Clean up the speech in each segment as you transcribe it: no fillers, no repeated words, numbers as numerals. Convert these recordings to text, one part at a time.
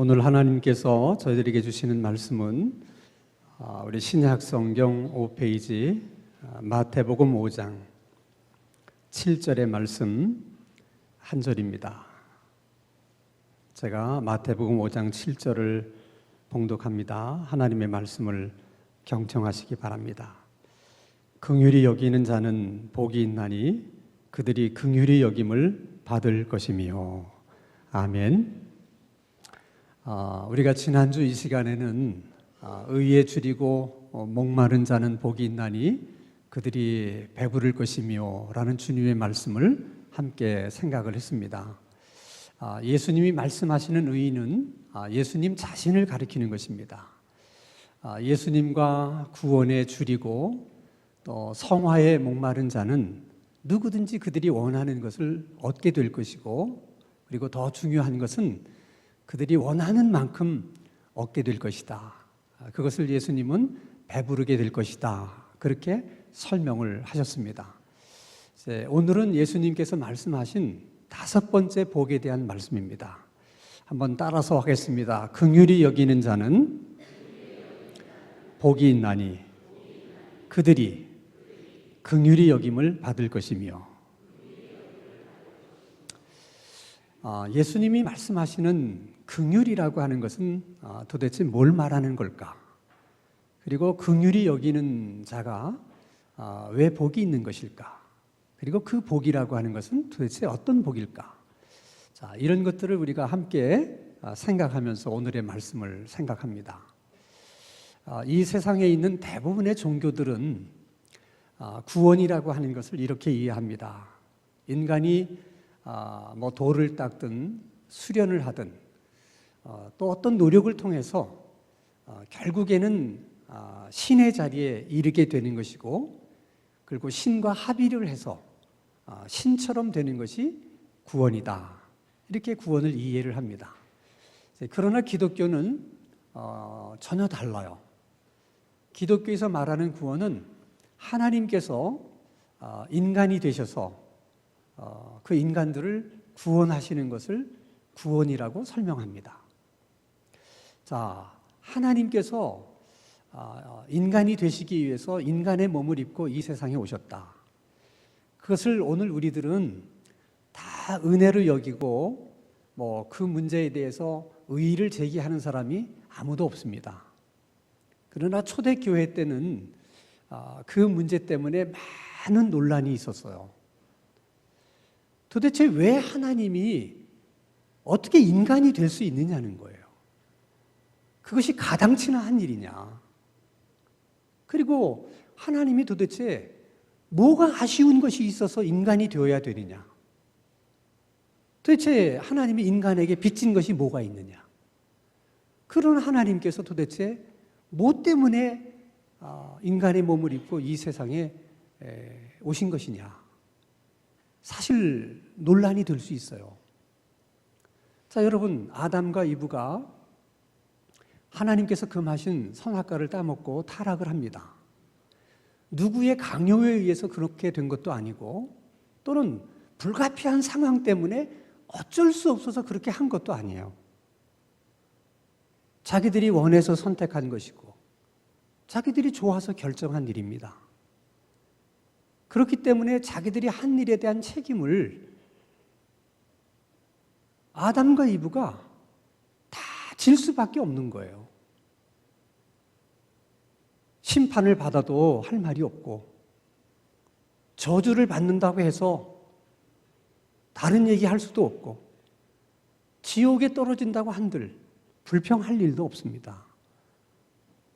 오늘 하나님께서 저희들에게 주시는 말씀은 우리 신약 성경 5페이지 마태복음 5장 7절의 말씀 한 절입니다. 제가 마태복음 5장 7절을 봉독합니다. 하나님의 말씀을 경청하시기 바랍니다. 긍휼히 여기는 자는 복이 있나니 그들이 긍휼히 여김을 받을 것이며. 아멘. 우리가 지난주 이 시간에는 의에 줄이고 목마른 자는 복이 있나니 그들이 배부를 것이며 라는 주님의 말씀을 함께 생각을 했습니다. 예수님이 말씀하시는 의는 예수님 자신을 가리키는 것입니다. 예수님과 구원에 줄이고 또 성화에 목마른 자는 누구든지 그들이 원하는 것을 얻게 될 것이고, 그리고 더 중요한 것은 그들이 원하는 만큼 얻게 될 것이다. 그것을 예수님은 배부르게 될 것이다. 그렇게 설명을 하셨습니다. 오늘은 예수님께서 말씀하신 5번째 복에 대한 말씀입니다. 한번 따라서 하겠습니다. 긍휼히 여기는 자는 복이 있나니 그들이 긍휼히 여김을 받을 것이며. 예수님이 말씀하시는 긍휼이라고 하는 것은 도대체 뭘 말하는 걸까? 그리고 긍휼히 여기는 자가 왜 복이 있는 것일까? 그리고 그 복이라고 하는 것은 도대체 어떤 복일까? 자, 이런 것들을 우리가 함께 생각하면서 오늘의 말씀을 생각합니다. 이 세상에 있는 대부분의 종교들은 구원이라고 하는 것을 이렇게 이해합니다. 인간이 돌을 닦든 수련을 하든 또 어떤 노력을 통해서 결국에는 신의 자리에 이르게 되는 것이고, 그리고 신과 합의를 해서 신처럼 되는 것이 구원이다. 이렇게 구원을 이해를 합니다. 그러나 기독교는 전혀 달라요. 기독교에서 말하는 구원은 하나님께서 인간이 되셔서 그 인간들을 구원하시는 것을 구원이라고 설명합니다. 자, 하나님께서 인간이 되시기 위해서 인간의 몸을 입고 이 세상에 오셨다. 그것을 오늘 우리들은 다 은혜로 여기고 그 문제에 대해서 의의를 제기하는 사람이 아무도 없습니다. 그러나 초대교회 때는 그 문제 때문에 많은 논란이 있었어요. 도대체 왜 하나님이 어떻게 인간이 될 수 있느냐는 거예요. 그것이 가당치나 한 일이냐. 그리고 하나님이 도대체 뭐가 아쉬운 것이 있어서 인간이 되어야 되느냐. 도대체 하나님이 인간에게 빚진 것이 뭐가 있느냐. 그런 하나님께서 도대체 뭐 때문에 인간의 몸을 입고 이 세상에 오신 것이냐. 사실 논란이 될 수 있어요. 자, 여러분, 아담과 이브가 하나님께서 금하신 선악과를 따먹고 타락을 합니다. 누구의 강요에 의해서 그렇게 된 것도 아니고, 또는 불가피한 상황 때문에 어쩔 수 없어서 그렇게 한 것도 아니에요. 자기들이 원해서 선택한 것이고 자기들이 좋아서 결정한 일입니다. 그렇기 때문에 자기들이 한 일에 대한 책임을 아담과 이브가 다 질 수밖에 없는 거예요. 심판을 받아도 할 말이 없고, 저주를 받는다고 해서 다른 얘기할 수도 없고, 지옥에 떨어진다고 한들 불평할 일도 없습니다.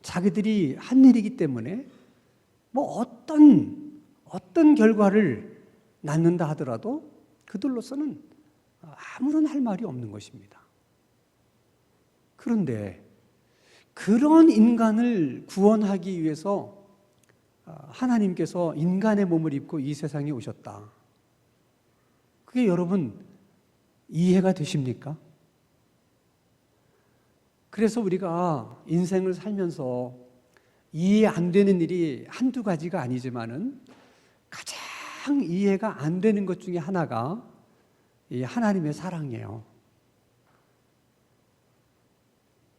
자기들이 한 일이기 때문에 어떤 결과를 낳는다 하더라도 그들로서는 아무런 할 말이 없는 것입니다. 그런데 그런 인간을 구원하기 위해서 하나님께서 인간의 몸을 입고 이 세상에 오셨다. 그게 여러분 이해가 되십니까? 그래서 우리가 인생을 살면서 이해 안 되는 일이 한두 가지가 아니지만은 가장 이해가 안 되는 것 중에 하나가 이 하나님의 사랑이에요.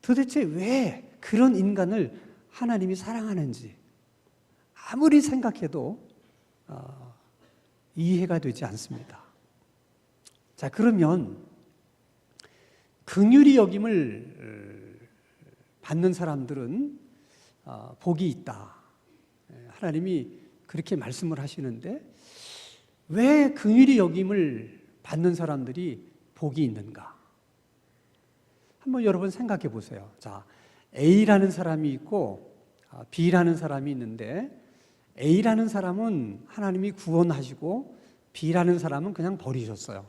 도대체 왜 그런 인간을 하나님이 사랑하는지 아무리 생각해도 이해가 되지 않습니다. 자, 그러면 긍휼히 여김을 받는 사람들은 복이 있다. 하나님이 그렇게 말씀을 하시는데 왜 긍휼히 여김을 받는 사람들이 복이 있는가? 한번 여러분 생각해 보세요. 자, A라는 사람이 있고 B라는 사람이 있는데 A라는 사람은 하나님이 구원하시고 B라는 사람은 그냥 버리셨어요.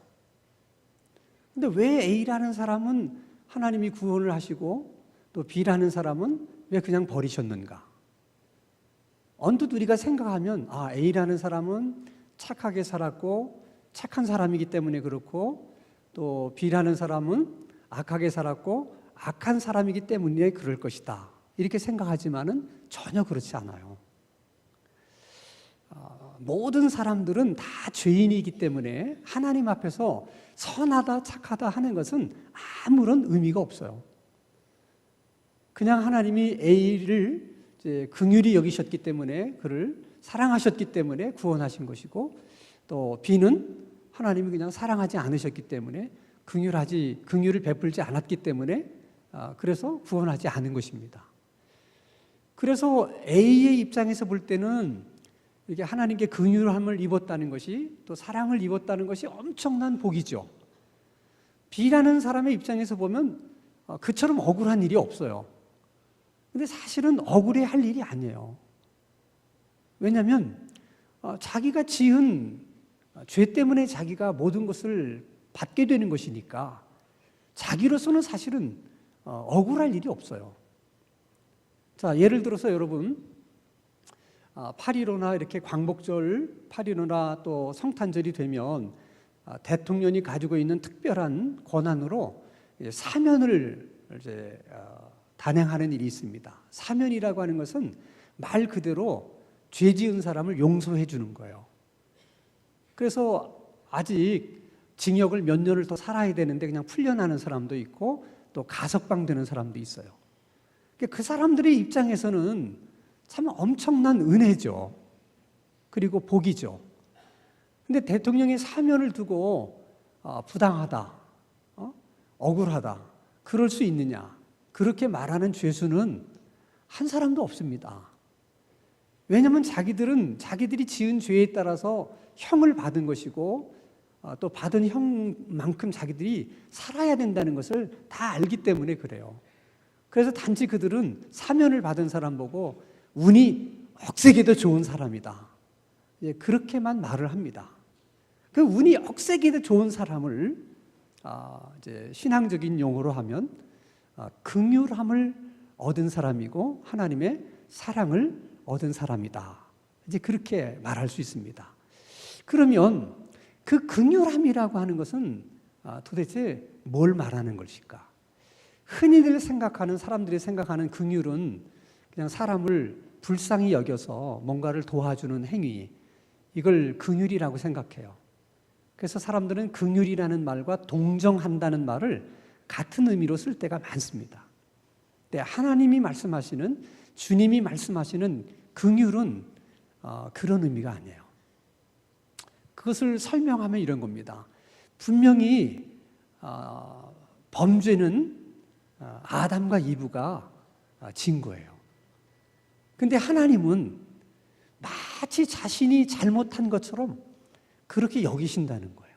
근데 왜 A라는 사람은 하나님이 구원을 하시고 또 B라는 사람은 왜 그냥 버리셨는가? 언뜻 우리가 생각하면 A라는 사람은 착하게 살았고 착한 사람이기 때문에 그렇고 또 B라는 사람은 악하게 살았고 악한 사람이기 때문에 그럴 것이다. 이렇게 생각하지만은 전혀 그렇지 않아요. 모든 사람들은 다 죄인이기 때문에 하나님 앞에서 선하다 착하다 하는 것은 아무런 의미가 없어요. 그냥 하나님이 A를 이제 긍휼히 여기셨기 때문에 그를 사랑하셨기 때문에 구원하신 것이고 또 B는 하나님이 그냥 사랑하지 않으셨기 때문에 긍휼을 베풀지 않았기 때문에 그래서 구원하지 않은 것입니다. 그래서 A의 입장에서 볼 때는 이게 하나님께 긍휼함을 입었다는 것이 또 사랑을 입었다는 것이 엄청난 복이죠. B라는 사람의 입장에서 보면 그처럼 억울한 일이 없어요. 근데 사실은 억울해할 일이 아니에요. 왜냐하면 자기가 지은 죄 때문에 자기가 모든 것을 받게 되는 것이니까 자기로서는 사실은 억울할 일이 없어요. 자, 예를 들어서 여러분 8.15나 이렇게 광복절 8.15나 또 성탄절이 되면 대통령이 가지고 있는 특별한 권한으로 사면을 이제 단행하는 일이 있습니다. 사면이라고 하는 것은 말 그대로 죄 지은 사람을 용서해 주는 거예요. 그래서 아직 징역을 몇 년을 더 살아야 되는데 그냥 풀려나는 사람도 있고 또 가석방 되는 사람도 있어요. 그 사람들의 입장에서는 참 엄청난 은혜죠. 그리고 복이죠. 근데 대통령이 사면을 두고 부당하다, 억울하다, 그럴 수 있느냐? 그렇게 말하는 죄수는 한 사람도 없습니다. 왜냐하면 자기들이 지은 죄에 따라서 형을 받은 것이고 또 받은 형만큼 자기들이 살아야 된다는 것을 다 알기 때문에 그래요. 그래서 단지 그들은 사면을 받은 사람 보고 운이 억세게도 좋은 사람이다. 그렇게만 말을 합니다. 그 운이 억세게도 좋은 사람을 이제 신앙적인 용어로 하면 긍휼함을 얻은 사람이고 하나님의 사랑을 얻은 사람이다. 이제 그렇게 말할 수 있습니다. 그러면 그 긍휼함이라고 하는 것은 도대체 뭘 말하는 것일까? 흔히들 생각하는 사람들이 생각하는 긍휼은 그냥 사람을 불쌍히 여겨서 뭔가를 도와주는 행위, 이걸 긍휼이라고 생각해요. 그래서 사람들은 긍휼이라는 말과 동정한다는 말을 같은 의미로 쓸 때가 많습니다. 근데 하나님이 말씀하시는, 주님이 말씀하시는 긍휼은 그런 의미가 아니에요. 그것을 설명하면 이런 겁니다. 분명히 범죄는 아담과 이브가 진 거예요. 근데 하나님은 마치 자신이 잘못한 것처럼 그렇게 여기신다는 거예요.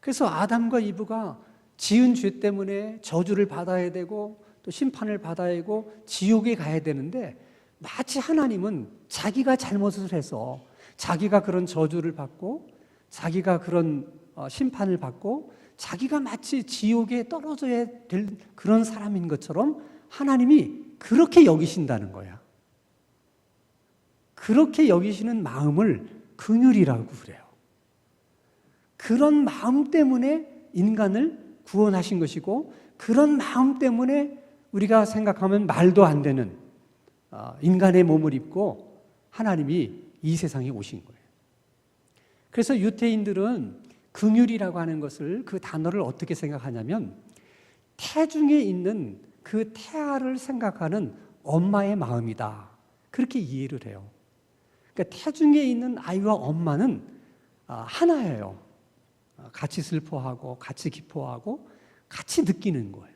그래서 아담과 이브가 지은 죄 때문에 저주를 받아야 되고 또 심판을 받아야 하고 지옥에 가야 되는데 마치 하나님은 자기가 잘못을 해서 자기가 그런 저주를 받고 자기가 그런 심판을 받고 자기가 마치 지옥에 떨어져야 될 그런 사람인 것처럼 하나님이 그렇게 여기신다는 거야. 그렇게 여기시는 마음을 긍휼이라고 그래요. 그런 마음 때문에 인간을 구원하신 것이고 그런 마음 때문에 우리가 생각하면 말도 안 되는 인간의 몸을 입고 하나님이 이 세상에 오신 거예요. 그래서 유태인들은 긍휼이라고 하는 것을 그 단어를 어떻게 생각하냐면 태중에 있는 그 태아를 생각하는 엄마의 마음이다. 그렇게 이해를 해요. 그러니까 태중에 있는 아이와 엄마는 하나예요. 같이 슬퍼하고 같이 기뻐하고 같이 느끼는 거예요.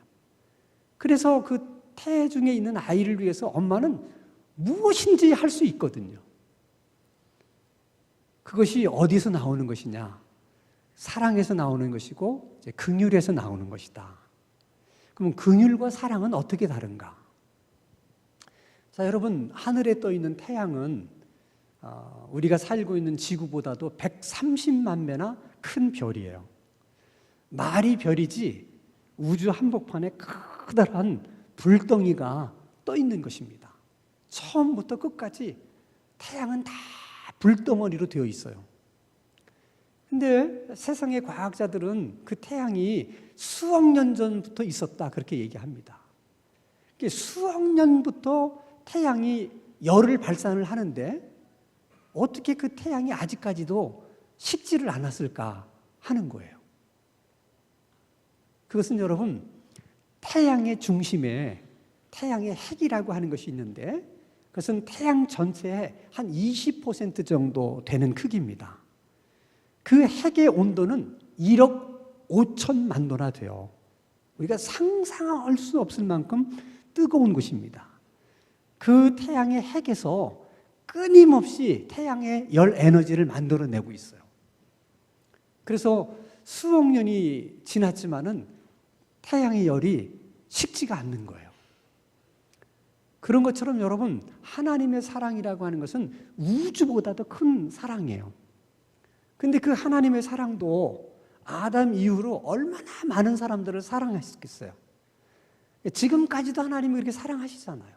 그래서 그 태중에 있는 아이를 위해서 엄마는 무엇인지 할 수 있거든요. 그것이 어디서 나오는 것이냐? 사랑에서 나오는 것이고 이제 긍휼에서 나오는 것이다. 그럼 긍휼과 사랑은 어떻게 다른가? 자, 여러분, 하늘에 떠 있는 태양은 우리가 살고 있는 지구보다도 130만 배나 큰 별이에요. 말이 별이지 우주 한복판에 커다란 불덩이가 떠 있는 것입니다. 처음부터 끝까지 태양은 다 불덩어리로 되어 있어요. 근데 세상의 과학자들은 그 태양이 수억 년 전부터 있었다 그렇게 얘기합니다. 수억 년부터 태양이 열을 발산을 하는데 어떻게 그 태양이 아직까지도 식지를 않았을까 하는 거예요. 그것은 여러분, 태양의 중심에 태양의 핵이라고 하는 것이 있는데 그것은 태양 전체의 한 20% 정도 되는 크기입니다. 그 핵의 온도는 1억 5천만 도나 돼요. 우리가 상상할 수 없을 만큼 뜨거운 것입니다. 그 태양의 핵에서 끊임없이 태양의 열 에너지를 만들어내고 있어요. 그래서 수억 년이 지났지만은 태양의 열이 식지가 않는 거예요. 그런 것처럼 여러분, 하나님의 사랑이라고 하는 것은 우주보다도 큰 사랑이에요. 근데 그 하나님의 사랑도 아담 이후로 얼마나 많은 사람들을 사랑했겠어요. 지금까지도 하나님이 그렇게 사랑하시잖아요.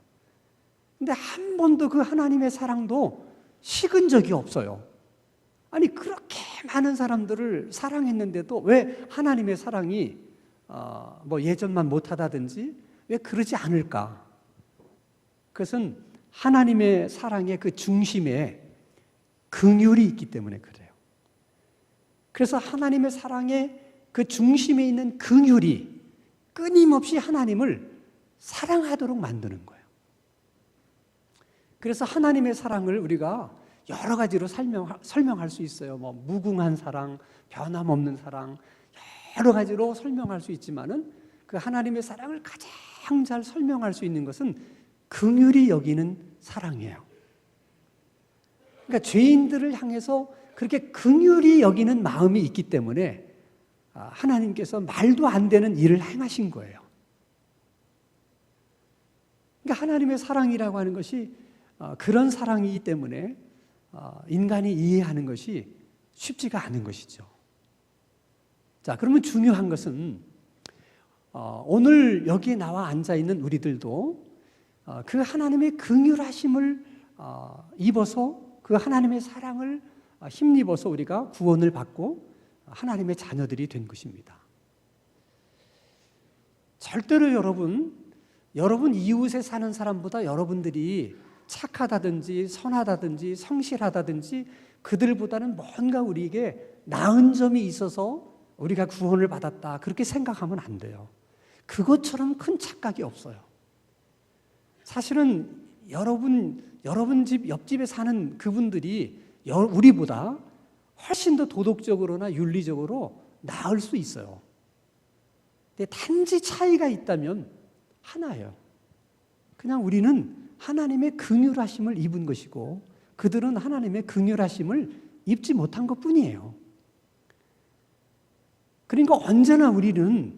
근데 한 번도 그 하나님의 사랑도 식은 적이 없어요. 아니, 그렇게 많은 사람들을 사랑했는데도 왜 하나님의 사랑이 예전만 못하다든지 왜 그러지 않을까? 그것은 하나님의 사랑의 그 중심에 긍휼이 있기 때문에 그래요. 그래서 하나님의 사랑의 그 중심에 있는 긍휼이 끊임없이 하나님을 사랑하도록 만드는 거예요. 그래서 하나님의 사랑을 우리가 여러 가지로 설명할 수 있어요. 무궁한 사랑, 변함없는 사랑, 여러 가지로 설명할 수 있지만은 그 하나님의 사랑을 가장 잘 설명할 수 있는 것은 긍휼히 여기는 사랑이에요. 그러니까 죄인들을 향해서 그렇게 긍휼히 여기는 마음이 있기 때문에 하나님께서 말도 안 되는 일을 행하신 거예요. 그러니까 하나님의 사랑이라고 하는 것이 그런 사랑이기 때문에 인간이 이해하는 것이 쉽지가 않은 것이죠. 자, 그러면 중요한 것은 오늘 여기에 나와 앉아 있는 우리들도 그 하나님의 긍휼하심을 입어서 그 하나님의 사랑을 힘입어서 우리가 구원을 받고 하나님의 자녀들이 된 것입니다. 절대로 여러분 이웃에 사는 사람보다 여러분들이 착하다든지 선하다든지 성실하다든지 그들보다는 뭔가 우리에게 나은 점이 있어서 우리가 구원을 받았다 그렇게 생각하면 안 돼요. 그것처럼 큰 착각이 없어요. 사실은 여러분 집 옆집에 사는 그분들이 우리보다 훨씬 더 도덕적으로나 윤리적으로 나을 수 있어요. 근데 단지 차이가 있다면 하나예요. 그냥 우리는 하나님의 긍휼하심을 입은 것이고 그들은 하나님의 긍휼하심을 입지 못한 것뿐이에요. 그러니까 언제나 우리는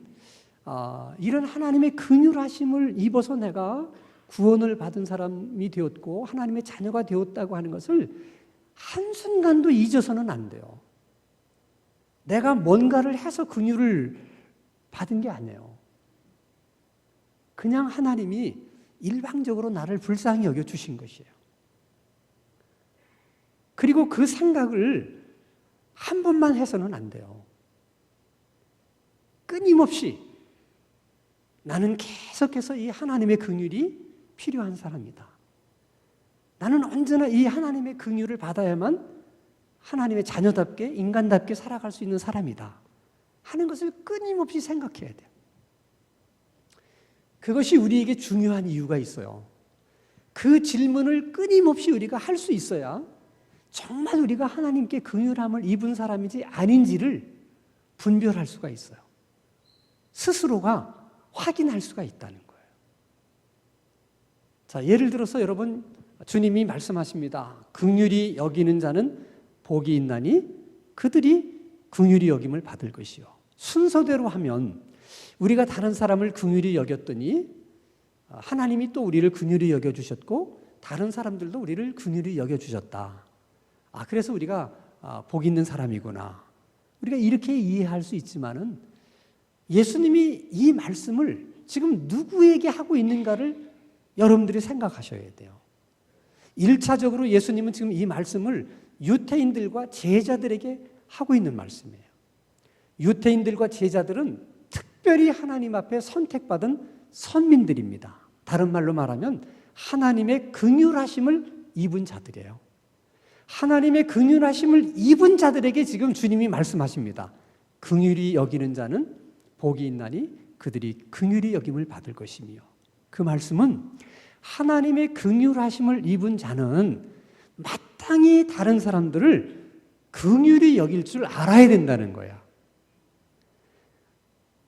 이런 하나님의 긍휼하심을 입어서 내가 구원을 받은 사람이 되었고 하나님의 자녀가 되었다고 하는 것을 한순간도 잊어서는 안 돼요. 내가 뭔가를 해서 긍휼을 받은 게 아니에요. 그냥 하나님이 일방적으로 나를 불쌍히 여겨주신 것이에요. 그리고 그 생각을 한 번만 해서는 안 돼요. 끊임없이 나는 계속해서 이 하나님의 긍휼이 필요한 사람이다. 나는 언제나 이 하나님의 긍휼을 받아야만 하나님의 자녀답게 인간답게 살아갈 수 있는 사람이다 하는 것을 끊임없이 생각해야 돼요. 그것이 우리에게 중요한 이유가 있어요. 그 질문을 끊임없이 우리가 할 수 있어야 정말 우리가 하나님께 긍휼함을 입은 사람인지 아닌지를 분별할 수가 있어요. 스스로가 확인할 수가 있다는 거예요. 자, 예를 들어서 여러분, 주님이 말씀하십니다. 긍휼히 여기는 자는 복이 있나니 그들이 긍휼히 여김을 받을 것이요. 순서대로 하면 우리가 다른 사람을 긍휼히 여겼더니 하나님이 또 우리를 긍휼히 여겨주셨고 다른 사람들도 우리를 긍휼히 여겨주셨다. 그래서 우리가 복 있는 사람이구나. 우리가 이렇게 이해할 수 있지만은 예수님이 이 말씀을 지금 누구에게 하고 있는가를 여러분들이 생각하셔야 돼요. 1차적으로 예수님은 지금 이 말씀을 유태인들과 제자들에게 하고 있는 말씀이에요. 유태인들과 제자들은 특별히 하나님 앞에 선택받은 선민들입니다. 다른 말로 말하면 하나님의 긍휼하심을 입은 자들이에요. 하나님의 긍휼하심을 입은 자들에게 지금 주님이 말씀하십니다. 긍휼히 여기는 자는 복이 있나니 그들이 긍휼히 여김을 받을 것이며, 그 말씀은 하나님의 긍휼하심을 입은 자는 마땅히 다른 사람들을 긍휼히 여길 줄 알아야 된다는 거야.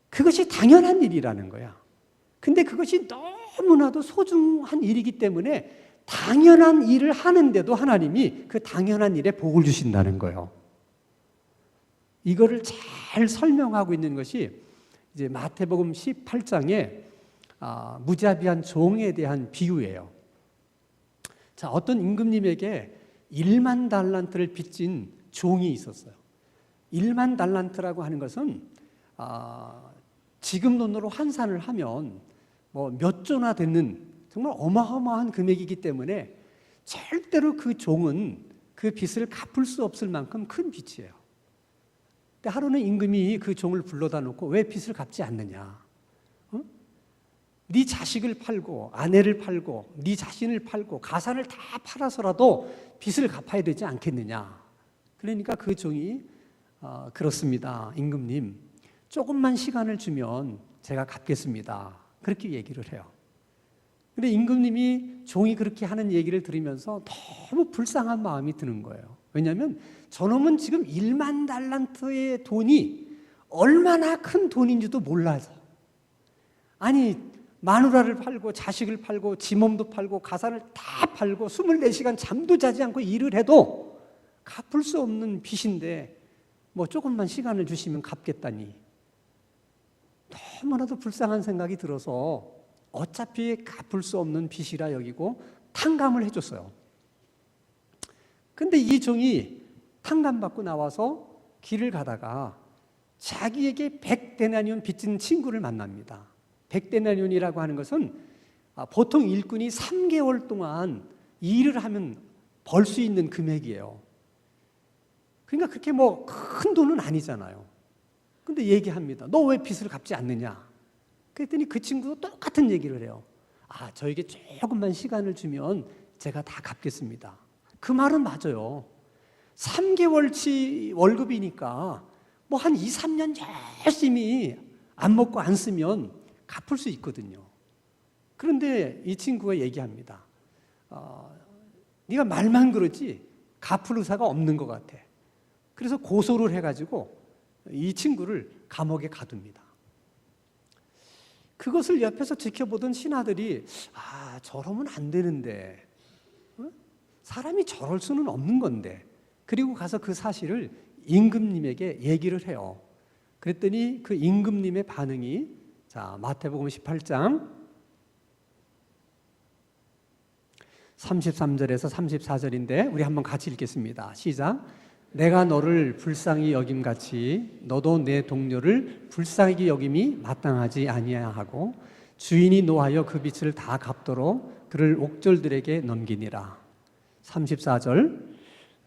그것이 당연한 일이라는 거야. 근데 그것이 너무나도 소중한 일이기 때문에 당연한 일을 하는데도 하나님이 그 당연한 일에 복을 주신다는 거예요. 이거를 잘 설명하고 있는 것이 이제 마태복음 18장에 무자비한 종에 대한 비유예요. 자, 어떤 임금님에게 1만 달란트를 빚진 종이 있었어요. 1만 달란트라고 하는 것은 지금 돈으로 환산을 하면 뭐 몇 조나 되는 정말 어마어마한 금액이기 때문에 절대로 그 종은 그 빚을 갚을 수 없을 만큼 큰 빚이에요. 근데 하루는 임금이 그 종을 불러다 놓고 왜 빚을 갚지 않느냐? 네 자식을 팔고 아내를 팔고 네 자신을 팔고 가산을 다 팔아서라도 빚을 갚아야 되지 않겠느냐? 그러니까 그 종이 그렇습니다, 임금님. 조금만 시간을 주면 제가 갚겠습니다. 그렇게 얘기를 해요. 근데 임금님이 종이 그렇게 하는 얘기를 들으면서 너무 불쌍한 마음이 드는 거예요. 왜냐하면 저놈은 지금 1만 달란트의 돈이 얼마나 큰 돈인지도 몰라서, 아니 마누라를 팔고 자식을 팔고 지 몸도 팔고 가산을 다 팔고 24시간 잠도 자지 않고 일을 해도 갚을 수 없는 빚인데 뭐 조금만 시간을 주시면 갚겠다니, 너무나도 불쌍한 생각이 들어서 어차피 갚을 수 없는 빚이라 여기고 탕감을 해줬어요. 근데 이 종이 탕감받고 나와서 길을 가다가 자기에게 100데나리온 빚진 친구를 만납니다. 100데나리온이라고 하는 것은 보통 일꾼이 3개월 동안 일을 하면 벌 수 있는 금액이에요. 그러니까 그렇게 뭐 큰 돈은 아니잖아요. 근데 얘기합니다. 너 왜 빚을 갚지 않느냐? 그랬더니 그 친구도 똑같은 얘기를 해요. 저에게 조금만 시간을 주면 제가 다 갚겠습니다. 그 말은 맞아요. 3개월치 월급이니까 뭐 한 2, 3년 열심히 안 먹고 안 쓰면 갚을 수 있거든요. 그런데 이 친구가 얘기합니다. 네가 말만 그러지 갚을 의사가 없는 것 같아. 그래서 고소를 해가지고 이 친구를 감옥에 가둡니다. 그것을 옆에서 지켜보던 신하들이 저러면 안 되는데, 사람이 저럴 수는 없는 건데, 그리고 가서 그 사실을 임금님에게 얘기를 해요. 그랬더니 그 임금님의 반응이, 자, 마태복음 18장 33절에서 34절인데 우리 한번 같이 읽겠습니다. 시작. 내가 너를 불쌍히 여김같이 너도 내 동료를 불쌍히 여김이 마땅하지 아니하고 주인이 노하여 그 빚을 다 갚도록 그를 옥졸들에게 넘기니라. 34절.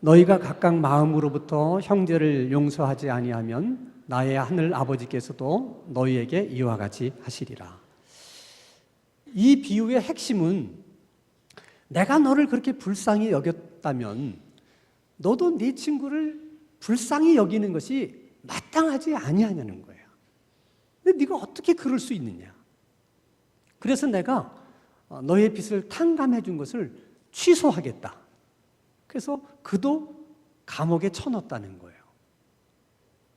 너희가 각각 마음으로부터 형제를 용서하지 아니하면 나의 하늘 아버지께서도 너희에게 이와 같이 하시리라. 이 비유의 핵심은 내가 너를 그렇게 불쌍히 여겼다면 너도 네 친구를 불쌍히 여기는 것이 마땅하지 아니하냐는 거예요. 근데 네가 어떻게 그럴 수 있느냐? 그래서 내가 너의 빚을 탕감해 준 것을 취소하겠다. 그래서 그도 감옥에 쳐넣었다는 거예요.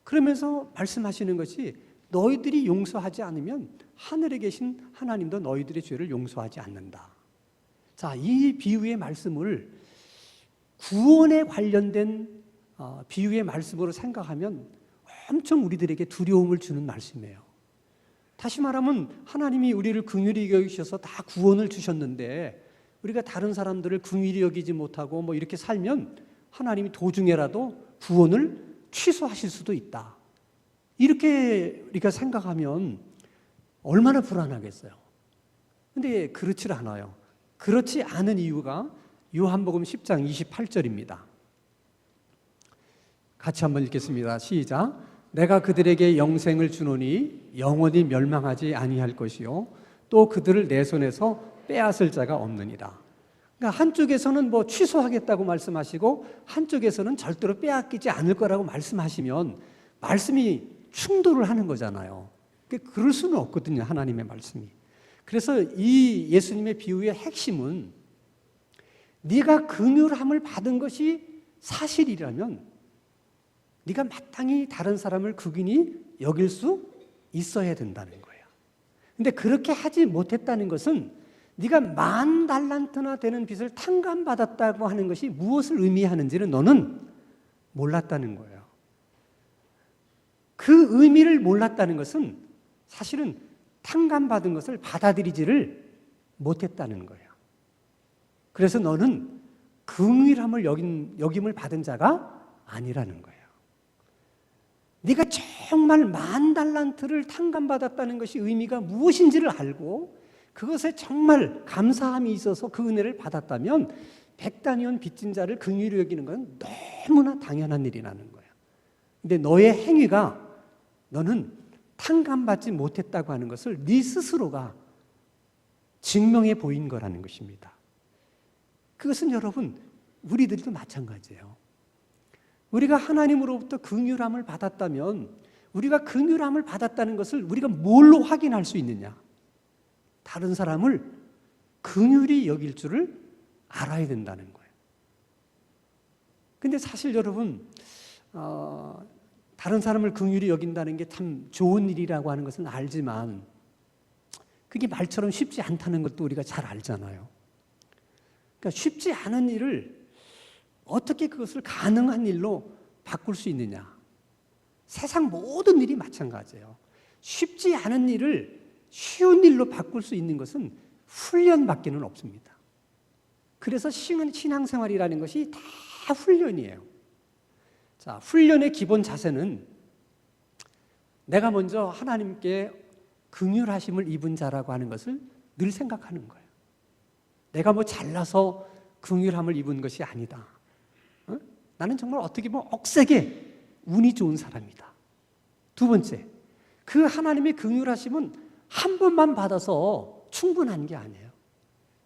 그러면서 말씀하시는 것이 너희들이 용서하지 않으면 하늘에 계신 하나님도 너희들의 죄를 용서하지 않는다. 자, 이 비유의 말씀을 구원에 관련된 비유의 말씀으로 생각하면 엄청 우리들에게 두려움을 주는 말씀이에요. 다시 말하면 하나님이 우리를 긍휼히 여기셔서 다 구원을 주셨는데 우리가 다른 사람들을 긍휼히 여기지 못하고 뭐 이렇게 살면 하나님이 도중에라도 구원을 취소하실 수도 있다. 이렇게 우리가 생각하면 얼마나 불안하겠어요. 근데 그렇지 않아요. 그렇지 않은 이유가 요한복음 10장 28절입니다. 같이 한번 읽겠습니다. 시작. 내가 그들에게 영생을 주노니 영원히 멸망하지 아니할 것이요 또 그들을 내 손에서 빼앗을 자가 없느니라. 그러니까 한쪽에서는 뭐 취소하겠다고 말씀하시고 한쪽에서는 절대로 빼앗기지 않을 거라고 말씀하시면 말씀이 충돌을 하는 거잖아요. 그럴 수는 없거든요. 하나님의 말씀이. 그래서 이 예수님의 비유의 핵심은 네가 긍휼함을 받은 것이 사실이라면 네가 마땅히 다른 사람을 긍휼히 여길 수 있어야 된다는 거예요. 근데 그렇게 하지 못했다는 것은 네가 10,000달란트나 되는 빚을 탕감받았다고 하는 것이 무엇을 의미하는지는 너는 몰랐다는 거예요. 그 의미를 몰랐다는 것은 사실은 탕감받은 것을 받아들이지를 못했다는 거예요. 그래서 너는 긍휼함을 여김을 받은 자가 아니라는 거예요. 네가 정말 10,000달란트를 탕감받았다는 것이 의미가 무엇인지를 알고 그것에 정말 감사함이 있어서 그 은혜를 받았다면 100단위원 빚진 자를 긍휼히 여기는 건 너무나 당연한 일이라는 거예요. 근데 너의 행위가 너는 탕감받지 못했다고 하는 것을 네 스스로가 증명해 보인 거라는 것입니다. 그것은 여러분 우리들도 마찬가지예요. 우리가 하나님으로부터 긍휼함을 받았다면 우리가 긍휼함을 받았다는 것을 우리가 뭘로 확인할 수 있느냐? 다른 사람을 긍휼히 여길 줄을 알아야 된다는 거예요. 근데 사실 여러분 다른 사람을 긍휼히 여긴다는 게 참 좋은 일이라고 하는 것은 알지만 그게 말처럼 쉽지 않다는 것도 우리가 잘 알잖아요. 그러니까 쉽지 않은 일을 어떻게 그것을 가능한 일로 바꿀 수 있느냐? 세상 모든 일이 마찬가지예요. 쉽지 않은 일을 쉬운 일로 바꿀 수 있는 것은 훈련밖에는 없습니다. 그래서 신앙생활이라는 것이 다 훈련이에요. 자, 훈련의 기본 자세는 내가 먼저 하나님께 긍휼하심을 입은 자라고 하는 것을 늘 생각하는 거예요. 내가 뭐 잘나서 긍휼함을 입은 것이 아니다. 나는 정말 어떻게 보면 억세게 운이 좋은 사람이다. 두 번째, 그 하나님의 긍휼하심은 한 번만 받아서 충분한 게 아니에요.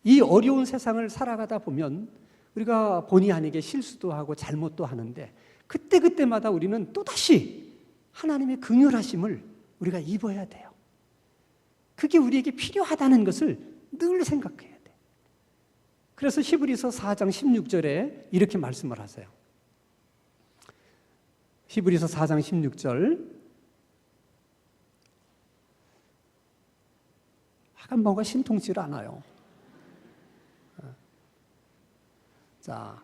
이 어려운 세상을 살아가다 보면 우리가 본의 아니게 실수도 하고 잘못도 하는데 그때그때마다 우리는 또다시 하나님의 긍휼하심을 우리가 입어야 돼요. 그게 우리에게 필요하다는 것을 늘 생각해야 돼요. 그래서 히브리서 4장 16절에 이렇게 말씀을 하세요. 히브리서 4장 16절. 약간 뭔가 신통치 않아요. 자,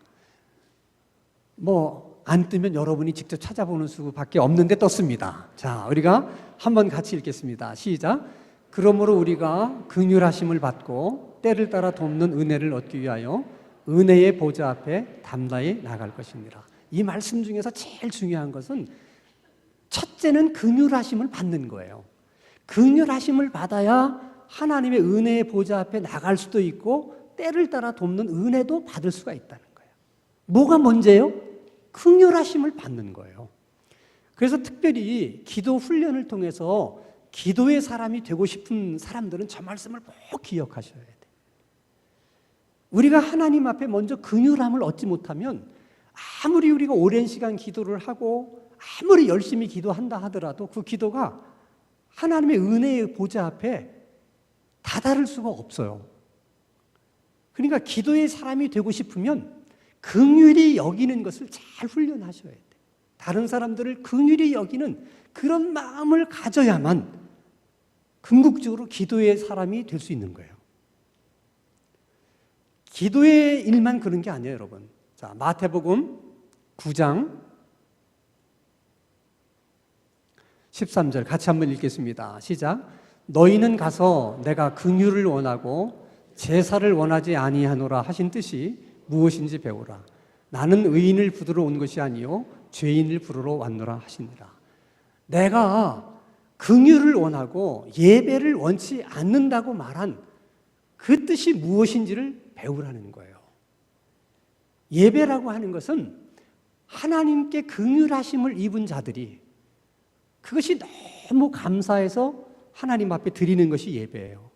안 뜨면 여러분이 직접 찾아보는 수밖에 없는데 떴습니다. 자, 우리가 한번 같이 읽겠습니다. 시작. 그러므로 우리가 긍휼하심을 받고 때를 따라 돕는 은혜를 얻기 위하여 은혜의 보좌 앞에 담대히 나갈 것입니다. 이 말씀 중에서 제일 중요한 것은 첫째는 긍휼하심을 받는 거예요. 긍휼하심을 받아야 하나님의 은혜의 보좌 앞에 나갈 수도 있고 때를 따라 돕는 은혜도 받을 수가 있다는 거예요. 뭐가 먼저예요? 긍휼하심을 받는 거예요. 그래서 특별히 기도 훈련을 통해서 기도의 사람이 되고 싶은 사람들은 저 말씀을 꼭 기억하셔야 돼요. 우리가 하나님 앞에 먼저 긍휼함을 얻지 못하면 아무리 우리가 오랜 시간 기도를 하고 아무리 열심히 기도한다 하더라도 그 기도가 하나님의 은혜의 보좌 앞에 다다를 수가 없어요. 그러니까 기도의 사람이 되고 싶으면 긍휼히 여기는 것을 잘 훈련하셔야 돼요. 다른 사람들을 긍휼히 여기는 그런 마음을 가져야만 궁극적으로 기도의 사람이 될 수 있는 거예요. 기도의 일만 그런 게 아니에요, 여러분. 자, 마태복음 9장 13절 같이 한번 읽겠습니다. 시작. 너희는 가서 내가 긍휼을 원하고 제사를 원하지 아니하노라 하신 뜻이 무엇인지 배우라. 나는 의인을 부르러 온 것이 아니요 죄인을 부르러 왔노라 하시니라. 내가 긍휼을 원하고 예배를 원치 않는다고 말한 그 뜻이 무엇인지를 배우라는 거예요. 예배라고 하는 것은 하나님께 긍휼하심을 입은 자들이 그것이 너무 감사해서 하나님 앞에 드리는 것이 예배예요.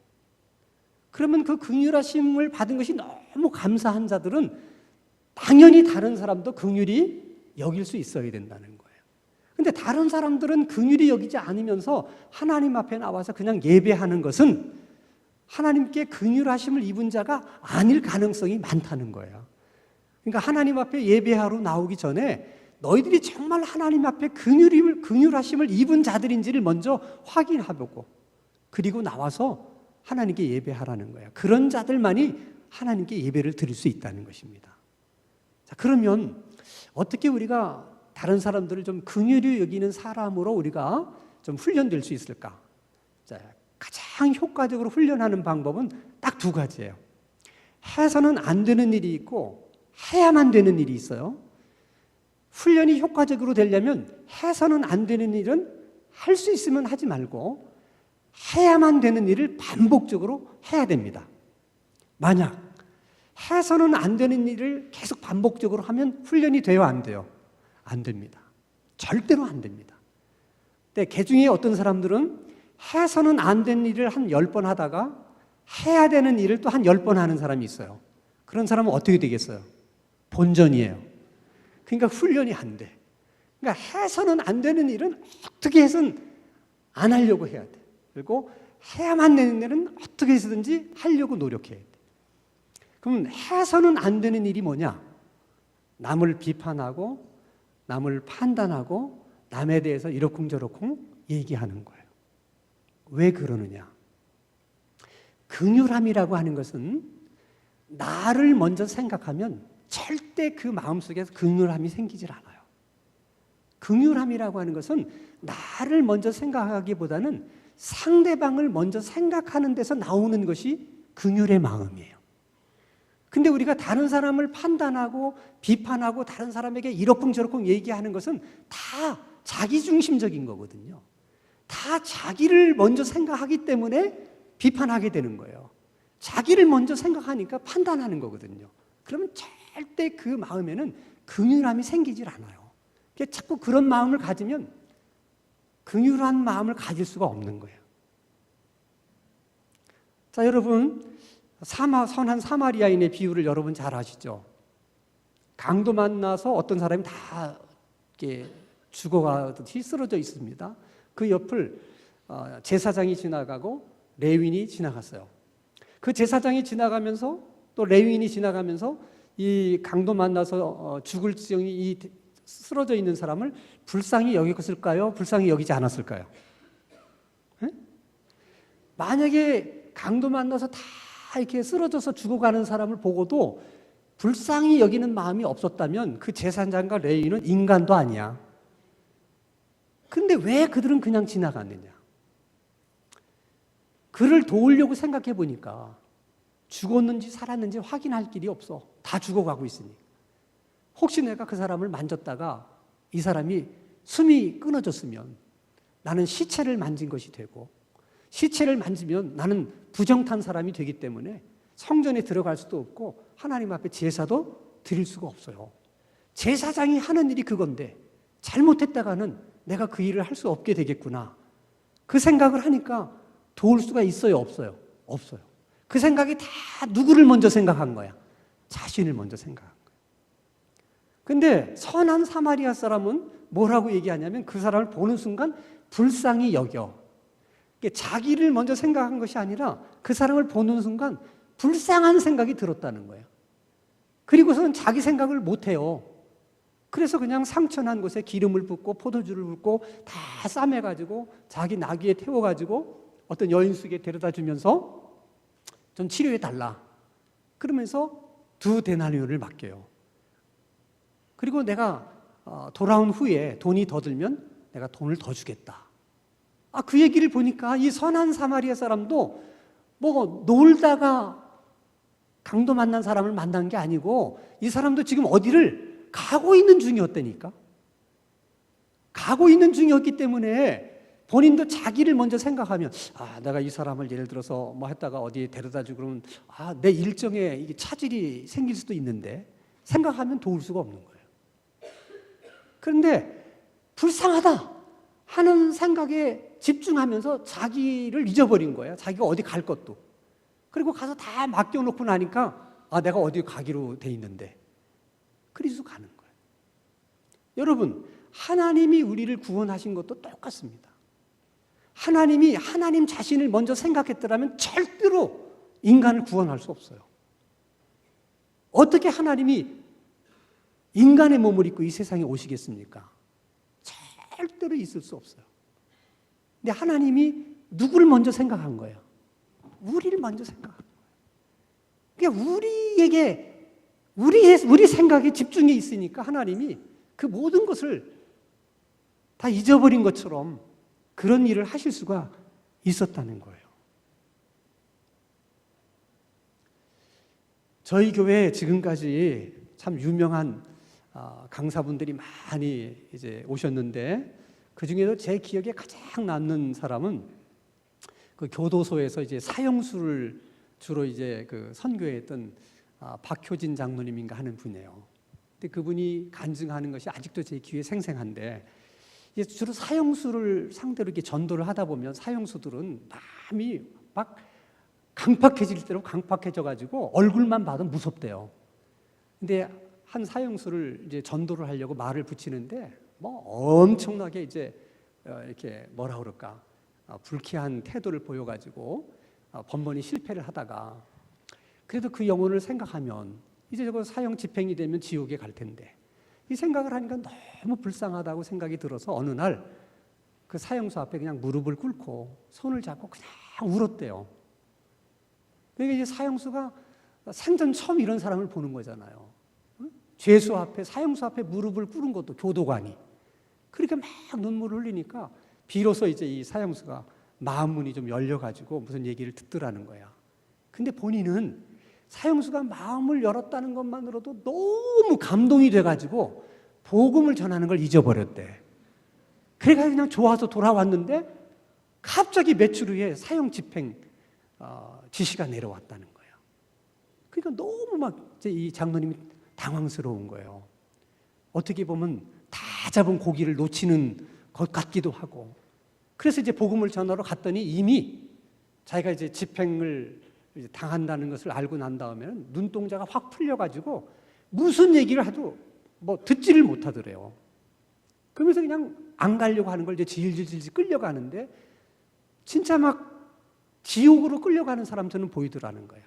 그러면 그 긍휼하심을 받은 것이 너무 감사한 자들은 당연히 다른 사람도 긍휼히 여길 수 있어야 된다는 거예요. 그런데 다른 사람들은 긍휼히 여기지 않으면서 하나님 앞에 나와서 그냥 예배하는 것은 하나님께 긍휼하심을 입은 자가 아닐 가능성이 많다는 거예요. 그러니까 하나님 앞에 예배하러 나오기 전에 너희들이 정말 하나님 앞에 긍휼하심을 입은 자들인지를 먼저 확인해보고 그리고 나와서 하나님께 예배하라는 거예요. 그런 자들만이 하나님께 예배를 드릴 수 있다는 것입니다. 자, 그러면 어떻게 우리가 다른 사람들을 좀 긍휼히 여기는 사람으로 우리가 좀 훈련될 수 있을까? 자, 가장 효과적으로 훈련하는 방법은 딱 두 가지예요. 해서는 안 되는 일이 있고 해야만 되는 일이 있어요. 훈련이 효과적으로 되려면 해서는 안 되는 일은 할 수 있으면 하지 말고 해야만 되는 일을 반복적으로 해야 됩니다. 만약 해서는 안 되는 일을 계속 반복적으로 하면 훈련이 돼요, 안 돼요? 안 됩니다. 절대로 안 됩니다. 근데 그 중에 어떤 사람들은 해서는 안 되는 일을 한 10번 하다가 해야 되는 일을 또 한 10번 하는 사람이 있어요. 그런 사람은 어떻게 되겠어요? 본전이에요. 그러니까 훈련이 안 돼. 그러니까 해서는 안 되는 일은 어떻게 해서는 안 하려고 해야 돼. 그리고 해야만 되는 일은 어떻게 해서든지 하려고 노력해야 돼. 그럼 해서는 안 되는 일이 뭐냐? 남을 비판하고 남을 판단하고 남에 대해서 이러쿵저러쿵 얘기하는 거예요. 왜 그러느냐? 긍휼함이라고 하는 것은 나를 먼저 생각하면 절대 그 마음속에서 긍휼함이 생기질 않아요. 긍휼함이라고 하는 것은 나를 먼저 생각하기보다는 상대방을 먼저 생각하는 데서 나오는 것이 긍휼의 마음이에요. 근데 우리가 다른 사람을 판단하고 비판하고 다른 사람에게 이러쿵저러쿵 얘기하는 것은 다 자기중심적인 거거든요. 다 자기를 먼저 생각하기 때문에 비판하게 되는 거예요. 자기를 먼저 생각하니까 판단하는 거거든요. 그러면 절대 그 마음에는 긍휼함이 생기질 않아요. 자꾸 그런 마음을 가지면 긍휼한 마음을 가질 수가 없는 거예요. 자, 여러분, 선한 사마리아인의 비유를 여러분 잘 아시죠? 강도 만나서 어떤 사람이 다 이렇게 죽어가듯이 쓰러져 있습니다. 그 옆을 제사장이 지나가고 레위인이 지나갔어요. 그 제사장이 지나가면서 또 레위인이 지나가면서 이 강도 만나서 죽을 지경이 이 쓰러져 있는 사람을 불쌍히 여겼을까요? 불쌍히 여기지 않았을까요? 에? 만약에 강도 만나서 다 이렇게 쓰러져서 죽어가는 사람을 보고도 불쌍히 여기는 마음이 없었다면 그 제사장과 레위인은 인간도 아니야. 근데 왜 그들은 그냥 지나갔느냐? 그를 도우려고 생각해 보니까 죽었는지 살았는지 확인할 길이 없어. 다 죽어가고 있으니. 혹시 내가 그 사람을 만졌다가 이 사람이 숨이 끊어졌으면 나는 시체를 만진 것이 되고 시체를 만지면 나는 부정탄 사람이 되기 때문에 성전에 들어갈 수도 없고 하나님 앞에 제사도 드릴 수가 없어요. 제사장이 하는 일이 그건데 잘못했다가는 내가 그 일을 할 수 없게 되겠구나. 그 생각을 하니까 도울 수가 있어요? 없어요? 없어요. 그 생각이 다 누구를 먼저 생각한 거야? 자신을 먼저 생각한 거야. 근데 선한 사마리아 사람은 뭐라고 얘기하냐면 그 사람을 보는 순간 불쌍히 여겨. 자기를 먼저 생각한 것이 아니라 그 사람을 보는 순간 불쌍한 생각이 들었다는 거예요. 그리고서는 자기 생각을 못해요. 그래서 그냥 상처난 곳에 기름을 붓고 포도주를 붓고 다 싸매가지고 자기 나귀에 태워가지고 어떤 여인 속에 데려다 주면서 좀 치료해달라. 그러면서 2데나리온을 맡겨요. 그리고 내가 돌아온 후에 돈이 더 들면 내가 돈을 더 주겠다. 그 얘기를 보니까 이 선한 사마리아 사람도 뭐 놀다가 강도 만난 사람을 만난 게 아니고 이 사람도 지금 어디를 가고 있는 중이었다니까. 가고 있는 중이었기 때문에 본인도 자기를 먼저 생각하면 내가 이 사람을 예를 들어서 뭐 했다가 어디에 데려다 주고 그러면 내 일정에 이게 차질이 생길 수도 있는데 생각하면 도울 수가 없는 거예요. 그런데 불쌍하다 하는 생각에 집중하면서 자기를 잊어버린 거예요. 자기가 어디 갈 것도. 그리고 가서 다 맡겨놓고 나니까 내가 어디 가기로 돼 있는데 그리고 가는 거예요. 여러분, 하나님이 우리를 구원하신 것도 똑같습니다. 하나님이 하나님 자신을 먼저 생각했더라면 절대로 인간을 구원할 수 없어요. 어떻게 하나님이 인간의 몸을 입고 이 세상에 오시겠습니까? 절대로 있을 수 없어요. 근데 하나님이 누구를 먼저 생각한 거예요? 우리를 먼저 생각한 거예요. 그러니까 우리에게 우리 생각에 집중해 있으니까 하나님이 그 모든 것을 다 잊어버린 것처럼 그런 일을 하실 수가 있었다는 거예요. 저희 교회에 지금까지 참 유명한 강사분들이 많이 이제 오셨는데 그 중에도 제 기억에 가장 남는 사람은 그 교도소에서 이제 사형수를 주로 이제 그 선교했던 박효진 장로님인가 하는 분이에요. 근데 그분이 간증하는 것이 아직도 제 귀에 생생한데 주로 사형수를 상대로 이렇게 전도를 하다 보면 사형수들은 마음이 막 강팍해질 대로 강팍해져가지고 얼굴만 봐도 무섭대요. 근데 한 사형수를 이제 전도를 하려고 말을 붙이는데 뭐 엄청나게 이제 이렇게 뭐라 그럴까 불쾌한 태도를 보여가지고 번번이 실패를 하다가 그래도 그 영혼을 생각하면 이제 저거 사형 집행이 되면 지옥에 갈 텐데 이 생각을 하니까 너무 불쌍하다고 생각이 들어서 어느 날 그 사형수 앞에 그냥 무릎을 꿇고 손을 잡고 그냥 울었대요. 그러니까 이제 사형수가 생전 처음 이런 사람을 보는 거잖아요. 죄수 앞에, 사형수 앞에 무릎을 꿇은 것도 교도관이. 그러니까 막 눈물을 흘리니까 비로소 이제 이 사형수가 마음문이 좀 열려가지고 무슨 얘기를 듣더라는 거야. 근데 본인은 사형수가 마음을 열었다는 것만으로도 너무 감동이 돼가지고 복음을 전하는 걸 잊어버렸대. 그래가 그냥 좋아서 돌아왔는데 갑자기 며칠 후에 사형 집행 지시가 내려왔다는 거예요. 그러니까 너무 막 이 장로님이 당황스러운 거예요. 어떻게 보면 다 잡은 고기를 놓치는 것 같기도 하고. 그래서 이제 복음을 전하러 갔더니 이미 자기가 이제 집행을 이제 당한다는 것을 알고 난 다음에는 눈동자가 확 풀려가지고 무슨 얘기를 해도 뭐 듣지를 못하더래요. 그러면서 그냥 안 가려고 하는 걸 이제 질질질 끌려가는데 진짜 막 지옥으로 끌려가는 사람처럼 보이더라는 거예요.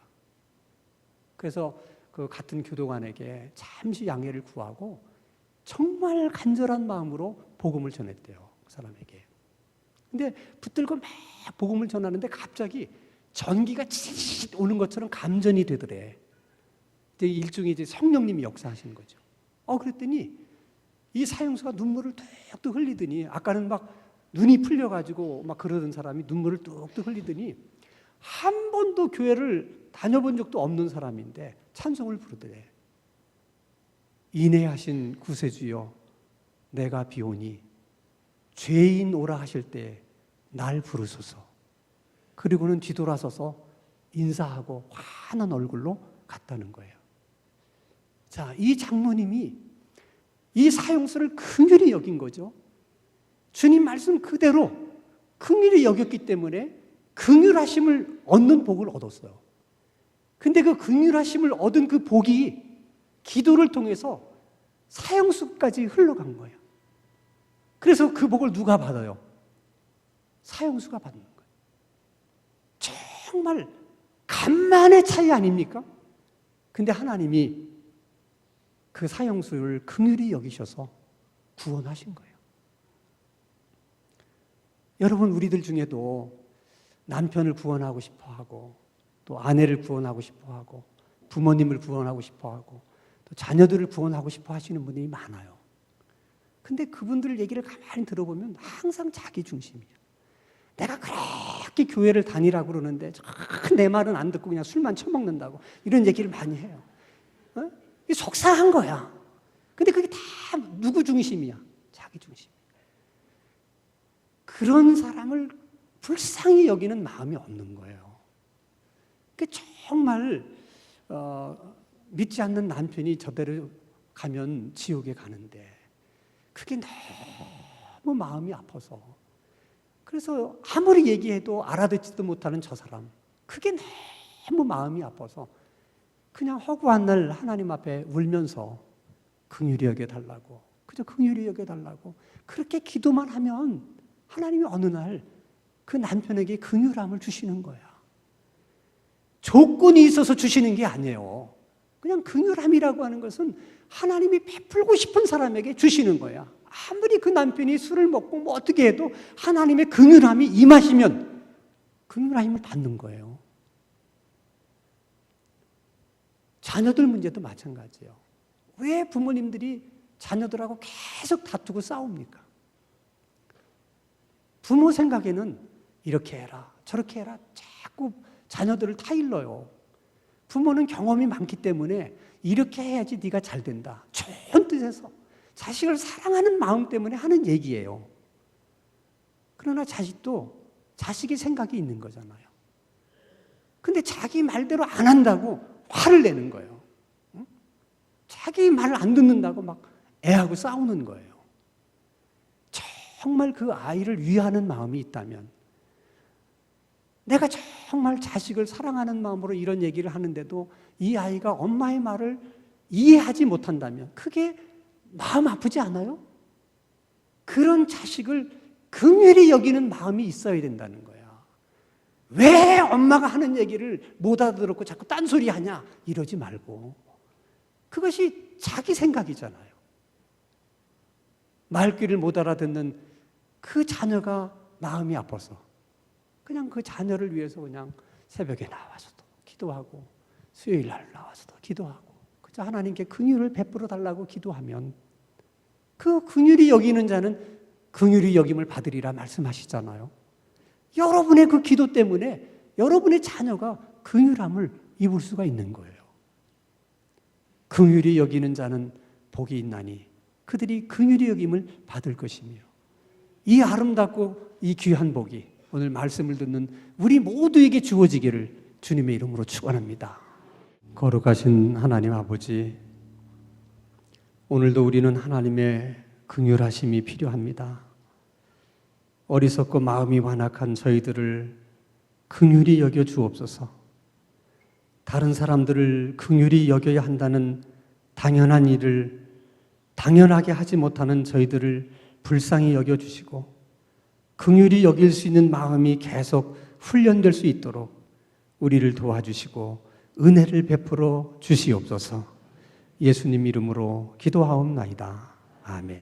그래서 그 같은 교도관에게 잠시 양해를 구하고 정말 간절한 마음으로 복음을 전했대요. 그 사람에게. 근데 붙들고 막 복음을 전하는데 갑자기 전기가 치 오는 것처럼 감전이 되더래. 이제 일종의 이제 성령님이 역사하시는 거죠. 그랬더니 이 사형수가 눈물을 뚝뚝 흘리더니 아까는 막 눈이 풀려가지고 막 그러던 사람이 눈물을 뚝뚝 흘리더니 한 번도 교회를 다녀본 적도 없는 사람인데 찬송을 부르더래. 인애하신 구세주여 내가 비오니 죄인 오라 하실 때 날 부르소서. 그리고는 뒤돌아서서 인사하고 환한 얼굴로 갔다는 거예요. 자, 이 장로님이 이 사형수를 긍휼히 여긴 거죠. 주님 말씀 그대로 긍휼히 여겼기 때문에 긍휼하심을 얻는 복을 얻었어요. 근데 그 긍휼하심을 얻은 그 복이 기도를 통해서 사형수까지 흘러간 거예요. 그래서 그 복을 누가 받아요? 사형수가 받는 거예요. 정말 간만의 차이 아닙니까? 근데 하나님이 그 사형수를 긍휼히 여기셔서 구원하신 거예요. 여러분, 우리들 중에도 남편을 구원하고 싶어 하고, 또 아내를 구원하고 싶어 하고, 부모님을 구원하고 싶어 하고, 또 자녀들을 구원하고 싶어 하시는 분들이 많아요. 근데 그분들 얘기를 가만히 들어보면 항상 자기 중심이에요. 내가 그렇게 교회를 다니라고 그러는데 내 말은 안 듣고 그냥 술만 처먹는다고 이런 얘기를 많이 해요. 이게 속상한 거야. 근데 그게 다 누구 중심이야? 자기 중심. 그런 사람을 불쌍히 여기는 마음이 없는 거예요. 정말 믿지 않는 남편이 저대로 가면 지옥에 가는데 그게 너무 마음이 아파서, 그래서 아무리 얘기해도 알아듣지도 못하는 저 사람, 그게 너무 마음이 아파서 그냥 허구한 날 하나님 앞에 울면서 긍휼히 여겨달라고, 그저 긍휼히 여겨달라고 그렇게 기도만 하면 하나님이 어느 날 그 남편에게 긍휼함을 주시는 거야. 조건이 있어서 주시는 게 아니에요. 그냥 긍휼함이라고 하는 것은 하나님이 베풀고 싶은 사람에게 주시는 거야. 아무리 그 남편이 술을 먹고 뭐 어떻게 해도 하나님의 긍휼함이 임하시면 긍휼함을 받는 거예요. 자녀들 문제도 마찬가지예요. 왜 부모님들이 자녀들하고 계속 다투고 싸웁니까? 부모 생각에는 이렇게 해라, 저렇게 해라, 자꾸 자녀들을 타일러요. 부모는 경험이 많기 때문에 이렇게 해야지 네가 잘 된다, 좋은 뜻에서 자식을 사랑하는 마음 때문에 하는 얘기예요. 그러나 자식도 자식의 생각이 있는 거잖아요. 근데 자기 말대로 안 한다고 화를 내는 거예요. 자기 말을 안 듣는다고 막 애하고 싸우는 거예요. 정말 그 아이를 위하는 마음이 있다면, 내가 정말 자식을 사랑하는 마음으로 이런 얘기를 하는데도 이 아이가 엄마의 말을 이해하지 못한다면 그게 마음 아프지 않아요? 그런 자식을 긍휼히 여기는 마음이 있어야 된다는 거야. 왜 엄마가 하는 얘기를 못 알아들었고 자꾸 딴소리 하냐, 이러지 말고. 그것이 자기 생각이잖아요. 말귀를 못 알아듣는 그 자녀가 마음이 아파서 그냥 그 자녀를 위해서 그냥 새벽에 나와서도 기도하고 수요일 날 나와서도 기도하고 그저 하나님께 긍휼을 베풀어 달라고 기도하면 그 긍휼히 여기는 자는 긍휼히 여김을 받으리라 말씀하시잖아요. 여러분의 그 기도 때문에 여러분의 자녀가 긍휼함을 입을 수가 있는 거예요. 긍휼히 여기는 자는 복이 있나니 그들이 긍휼히 여김을 받을 것이며, 이 아름답고 이 귀한 복이 오늘 말씀을 듣는 우리 모두에게 주어지기를 주님의 이름으로 축원합니다. 거룩하신 하나님 아버지, 오늘도 우리는 하나님의 긍휼하심이 필요합니다. 어리석고 마음이 완악한 저희들을 긍휼히 여겨 주옵소서. 다른 사람들을 긍휼히 여겨야 한다는 당연한 일을 당연하게 하지 못하는 저희들을 불쌍히 여겨 주시고, 긍휼히 여길 수 있는 마음이 계속 훈련될 수 있도록 우리를 도와주시고 은혜를 베풀어 주시옵소서. 예수님 이름으로 기도하옵나이다. 아멘.